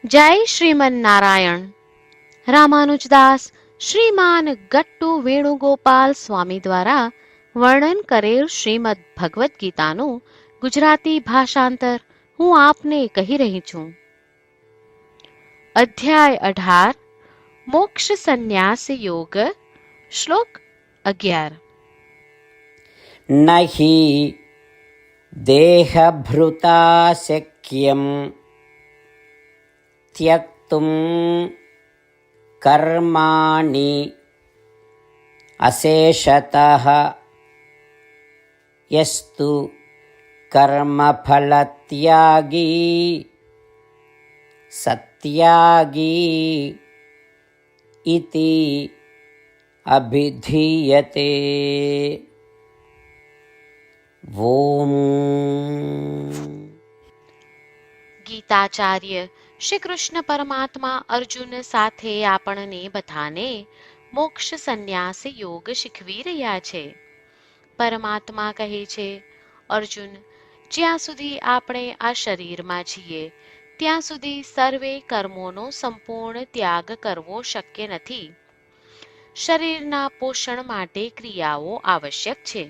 જય શ્રીમન નારાયણ. રામાનુજદાસ શ્રીમાન ગટ્ટુ વેણુગોપાલ સ્વામી દ્વારા વર્ણન કરેલ શ્રીમદ ભગવદ્ ગીતાનું ગુજરાતી ભાષાંતર હું આપને કહી રહી છું. અધ્યાય 18 મોક્ષ સંન્યાસ યોગ. શ્લોક 11. નહિ દેહભૃતા શક્યમ ત્યક્તુમ કર્માણિ અશેષતઃ યસ્તુ કર્મફલત્યાગી સત્યાગી ઇતિ અભિધીયતે. ઓમ. ગીતાચાર્ય શ્રી કૃષ્ણ પરમાત્મા અર્જુન સાથે આપણને બધાને મોક્ષ સંન્યાસ યોગ શીખવી રહ્યા છે. પરમાત્મા કહે છે, અર્જુન, જ્યાં સુધી આપણે આ શરીરમાં છીએ ત્યાં સુધી સર્વે કર્મોનો સંપૂર્ણ ત્યાગ કરવો શક્ય નથી. શરીરના પોષણ માટે ક્રિયાઓ આવશ્યક છે.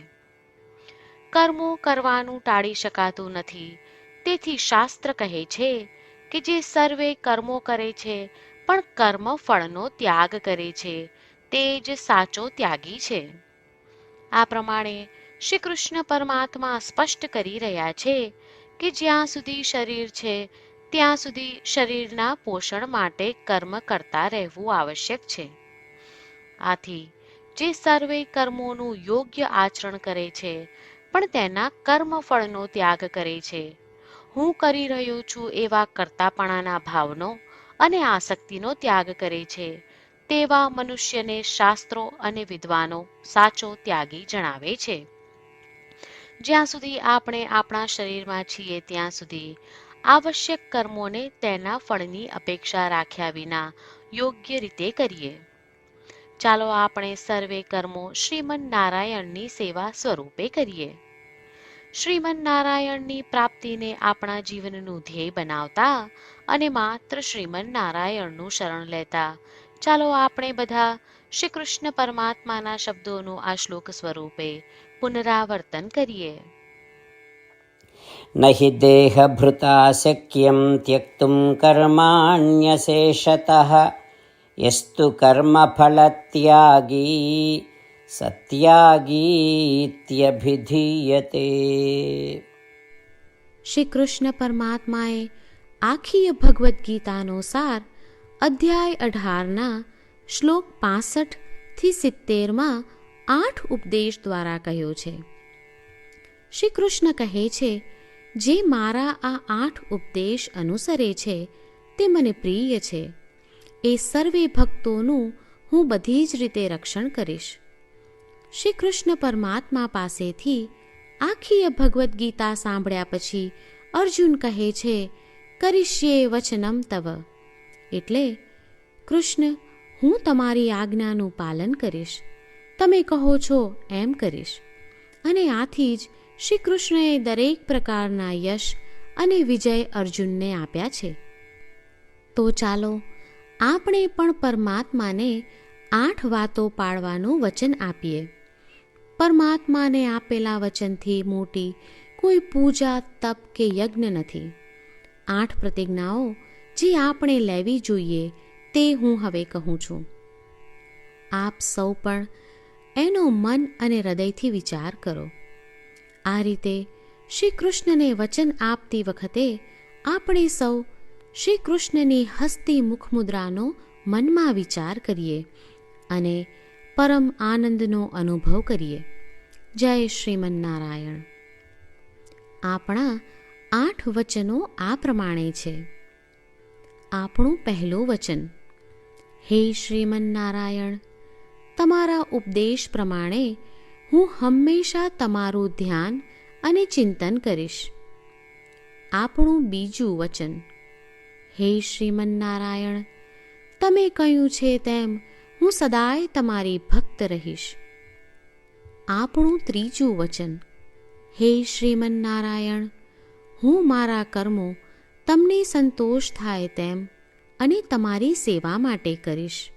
કર્મો કરવાનું ટાળી શકાતું નથી. તેથી શાસ્ત્ર કહે છે કે જે સર્વે કર્મો કરે છે પણ કર્મ ફળનો ત્યાગ કરે છે તે જ સાચો ત્યાગી છે. આ પ્રમાણે શ્રી કૃષ્ણ પરમાત્મા સ્પષ્ટ કરી રહ્યા છે કે જ્યાં સુધી શરીર છે ત્યાં સુધી શરીરના પોષણ માટે કર્મ કરતા રહેવું આવશ્યક છે. આથી જે સર્વે કર્મોનું યોગ્ય આચરણ કરે છે પણ તેના કર્મ ફળનો ત્યાગ કરે છે, હું કરી રહ્યો છું એવા કર્તાપણાના ભાવનો અને આસક્તિનો ત્યાગ કરે છે, તેવા મનુષ્યને શાસ્ત્રો અને વિદ્વાનો સાચો ત્યાગી જણાવે છે. જ્યાં સુધી આપણે આપણા શરીરમાં છીએ ત્યાં સુધી આવશ્યક કર્મોને તેના ફળની અપેક્ષા રાખ્યા વિના યોગ્ય રીતે કરીએ. ચાલો આપણે સર્વે કર્મો શ્રીમન નારાયણની સેવા સ્વરૂપે કરીએ. શ્રીમન નારાયણની પ્રાપ્તિને આપણા જીવનનું ધ્યેય બનાવતા અને માત્ર શ્રીમન નારાયણનું શરણ લેતા ચાલો આપણે બધા શ્રી કૃષ્ણ પરમાત્માના શબ્દોનું આ શ્લોક સ્વરૂપે પુનરાવર્તન કરીએ. નહિ દેહભૃતા શક્યમ ત્યક્તુમ કર્માણ્યશેષતઃ યસ્તુ કર્મફલત્યાગી સત્યાગીત્યભિધીયતે. શ્રી કૃષ્ણ પરમાત્માએ આખી ભગવદ્ ગીતાનો સાર અધ્યાય 18ના શ્લોક 65 થી 70માં 8 ઉપદેશ દ્વારા કહ્યો છે. શ્રી કૃષ્ણ કહે છે, જે મારા આ 8 ઉપદેશ અનુસરે છે તે મને પ્રિય છે. એ સર્વે ભક્તોનું હું બધી જ રીતે રક્ષણ કરીશ. શ્રી કૃષ્ણ પરમાત્મા પાસેથી આખી ભગવદ્ ગીતા સાંભળ્યા પછી અર્જુન કહે છે, કરીશ્યે વચનમ તવ, એટલે કૃષ્ણ, હું તમારી આજ્ઞાનું પાલન કરીશ, તમે કહો છો એમ કરીશ. અને આથી જ શ્રી કૃષ્ણએ દરેક પ્રકારના યશ અને વિજય અર્જુનને આપ્યા છે. તો ચાલો આપણે પણ પરમાત્માને 8 વાતો પાળવાનું વચન આપીએ. પરમાત્માને આપેલા વચનથી મોટી કોઈ પૂજા, તપ કે યજ્ઞ નથી. 8 પ્રતિજ્ઞાઓ જે આપણે લેવી જોઈએ તે હું હવે કહું છું. આપ સૌ પણ એનો મન અને હૃદયથી વિચાર કરો. આ રીતે શ્રી કૃષ્ણને વચન આપતી વખતે આપણે સૌ શ્રી કૃષ્ણની હસતી મુખમુદ્રાનો મનમાં વિચાર કરીએ અને પરમ આનંદનો અનુભવ કરીએ. જય શ્રીમન નારાયણ. આપણા 8 વચનો આ પ્રમાણે છે. આપણું પહેલું વચન, હે શ્રીમન નારાયણ, તમારા ઉપદેશ પ્રમાણે હું હંમેશા તમારું ધ્યાન અને ચિંતન કરીશ. આપણું બીજું વચન, હે શ્રીમન નારાયણ, તમે કહ્યું છે તેમ હું સદાય તમારી ભક્ત રહીશ. આપણું ત્રીજું વચન, હે શ્રીમન નારાયણ, હું મારા કર્મો તમને સંતોષ થાય તેમ અને તમારી સેવા માટે કરીશ.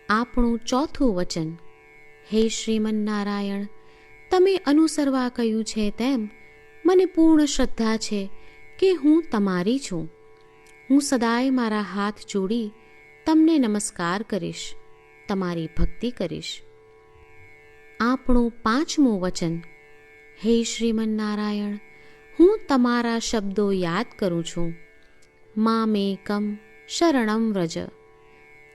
આપણું ચોથું વચન. હે શ્રીમન્નારાયણ, તમે અનુસરવા કહ્યું છે તેમ મને પૂર્ણ શ્રદ્ધા છે કે હું તમારી છું. હું સદાય મારા હાથ જોડી તમને નમસ્કાર કરીશ, તમારી ભક્તિ કરીશ. આપણું પાંચમું વચન. હે શ્રીમન્નારાયણ, હું તમારા શબ્દો યાદ કરું છું. મામેકમ શરણમ વ્રજ.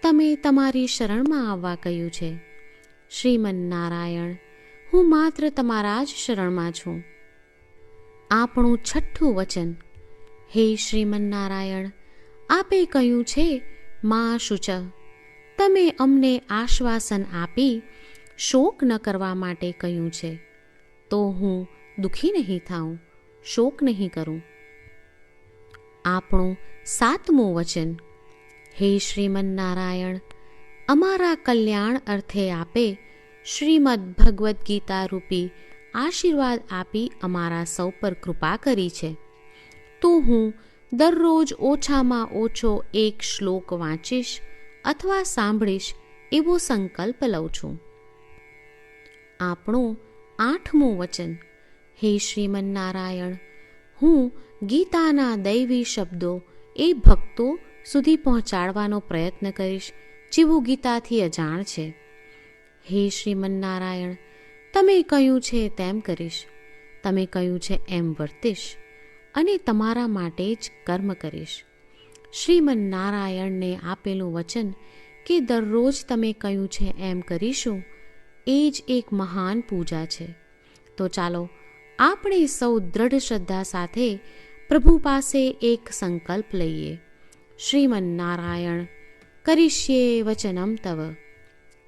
તમે તમારી શરણમાં આવવા કહ્યું છે. શ્રીમન્નારાયણ, હું માત્ર તમારા જ શરણમાં છું. આપણું છઠ્ઠું વચન. હે શ્રીમન્નારાયણ, આપે કહ્યું છે મા શુચ. તમે અમને આશ્વાસન આપી શોક ન કરવા માટે કહ્યું છે, તો હું દુઃખી નહીં થાઉં, શોક નહીં કરું. આપણું સાતમું વચન. હે શ્રીમન્નારાયણ, અમારા કલ્યાણ અર્થે આપે શ્રીમદ્ ભગવદ્ ગીતા રૂપી આશીર્વાદ આપી અમારા સૌ પર કૃપા કરી છે, તો હું દરરોજ ઓછામાં ઓછો એક શ્લોક વાંચીશ અથવા સાંભળીશ એવો સંકલ્પ લઉં છું. આપણું આઠમું વચન. હે શ્રીમન્નારાયણ, હું ગીતાના દૈવી શબ્દો એ ભક્તો સુધી પહોંચાડવાનો પ્રયત્ન કરીશ જેઓ ગીતાથી અજાણ છે. હે શ્રીમન્નારાયણ, તમે કહ્યું છે તેમ કરીશ, તમે કહ્યું છે એમ વર્તીશ અને તમારા માટે જ કર્મ કરીશ. શ્રીમન્નારાયણને આપેલું વચન કે દરરોજ તમે કહ્યું છે એમ કરીશું, એ જ એક મહાન પૂજા છે. તો ચાલો આપણે સૌ દ્રઢ શ્રદ્ધા સાથે પ્રભુ પાસે એક સંકલ્પ લઈએ. શ્રીમન્નારાયણ, કરીશ્યે વચનમ તવ.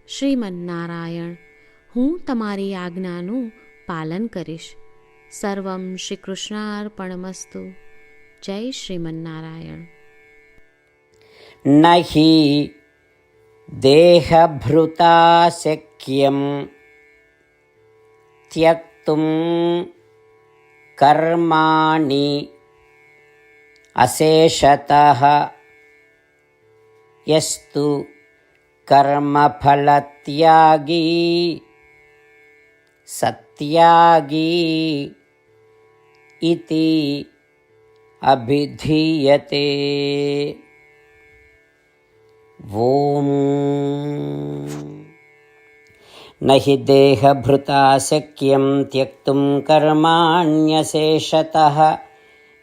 શ્રીમન્નારાયણ, હું તમારી આજ્ઞાનું પાલન કરીશ. સર્વમ શ્રી કૃષ્ણાર્પણમસ્તુ. જય શ્રીમન્નારાયણ. નહિ દેહભૃતા શક્યમ ત્યક્તુમ કર્માણિ અશેષતઃ યસ્તુ કર્મફલત્યાગી સત્યાગી ઇતિ અભિધીયતે. ઓમ. નહિ દેહભૃતા શક્યમ ત્યક્તુમ કર્માણ્યશેષતઃ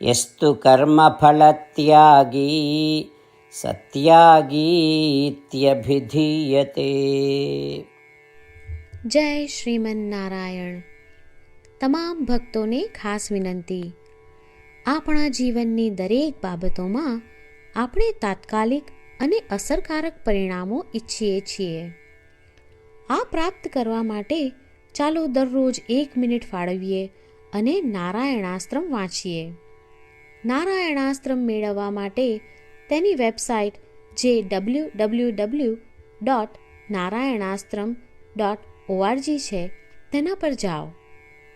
યસ્તુ કર્મફલત્યાગી સત્યાગીત્યભિધીયતે. જય શ્રીમન્નારાયણ. તમામ ભક્તોને ખાસ વિનંતી. આપણા જીવનની દરેક બાબતોમાં આપણે તાત્કાલિક અને અસરકારક પરિણામો ઈચ્છીએ છીએ. આ પ્રાપ્ત કરવા માટે ચાલો દરરોજ 1 મિનિટ ફાળવીએ અને નારાયણાસ્ત્રમ વાંચીએ. નારાયણાસ્ત્રમ મેળવવા માટે તેની વેબસાઇટ જે www.narayanaastram.org છે તેના પર જાઓ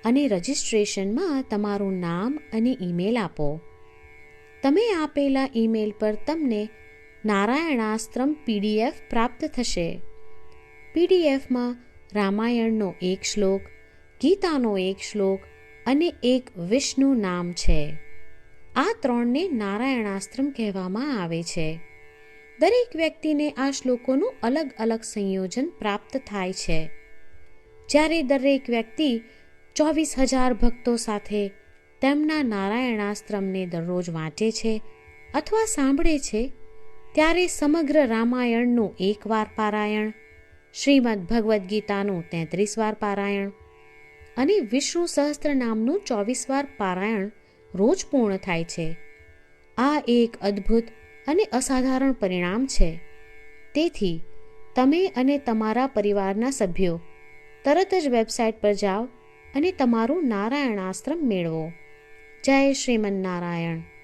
અને રજિસ્ટ્રેશનમાં તમારું નામ અને ઈમેલ આપો. તમે આપેલા ઈમેલ પર તમને નારાયણાસ્ત્રમ PDF પ્રાપ્ત થશે. PDFમાં રામાયણનો 1 શ્લોક, ગીતાનો 1 શ્લોક અને એક વિષ્ણુ નામ છે. આ 3ને નારાયણાસ્ત્રમ કહેવામાં આવે છે. દરેક વ્યક્તિને આ શ્લોકોનું અલગ અલગ સંયોજન પ્રાપ્ત થાય છે. જ્યારે દરેક વ્યક્તિ 24,000 ભક્તો સાથે તેમના નારાયણાસ્ત્રમને દરરોજ વાંચે છે અથવા સાંભળે છે, ત્યારે સમગ્ર રામાયણનું 1 વાર પારાયણ, શ્રીમદ્ ભગવદ્ ગીતાનું 33 વાર પારાયણ અને વિષ્ણુ સહસ્ત્ર નામનું 24 વાર પારાયણ રોજ પૂર્ણ થાય છે. આ એક અદ્ભુત અને અસાધારણ પરિણામ છે. તેથી તમે અને તમારા પરિવારના સભ્યો તરત જ વેબસાઇટ પર જાઓ અને તમારું નારાયણાસ્ત્રમ મેળવો. જય શ્રીમન્નારાયણ.